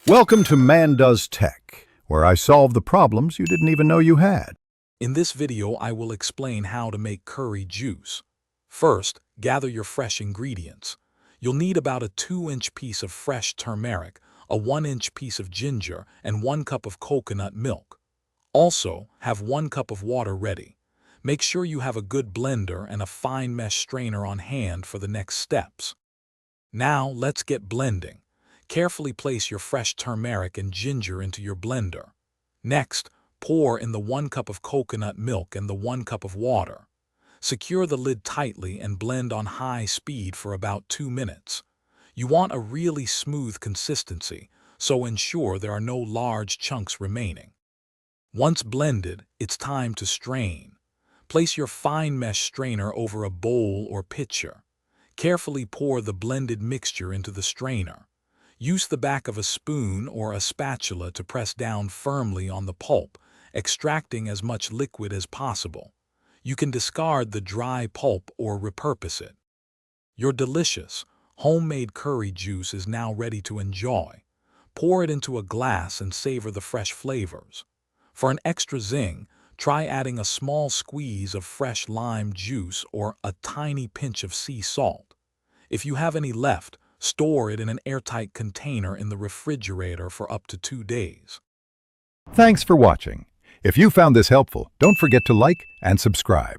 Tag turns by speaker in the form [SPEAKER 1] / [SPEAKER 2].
[SPEAKER 1] Welcome to Man Does Tech, where I solve the problems you didn't even know you had.
[SPEAKER 2] In this video, I will explain how to make curry juice. First, gather your fresh ingredients. You'll need about a 2-inch piece of fresh turmeric, a 1-inch piece of ginger, and 1 cup of coconut milk. Also, have 1 cup of water ready. Make sure you have a good blender and a fine mesh strainer on hand for the next steps. Now, let's get blending. Carefully place your fresh turmeric and ginger into your blender. Next, pour in the 1 cup of coconut milk and the 1 cup of water. Secure the lid tightly and blend on high speed for about 2 minutes. You want a really smooth consistency, so ensure there are no large chunks remaining. Once blended, it's time to strain. Place your fine mesh strainer over a bowl or pitcher. Carefully pour the blended mixture into the strainer. Use the back of a spoon or a spatula to press down firmly on the pulp, extracting as much liquid as possible. You can discard the dry pulp or repurpose it. Your delicious, homemade curry juice is now ready to enjoy. Pour it into a glass and savor the fresh flavors. For an extra zing, try adding a small squeeze of fresh lime juice or a tiny pinch of sea salt. If you have any left, store it in an airtight container in the refrigerator for up to 2 days.
[SPEAKER 1] Thanks for watching. If you found this helpful, don't forget to like and subscribe.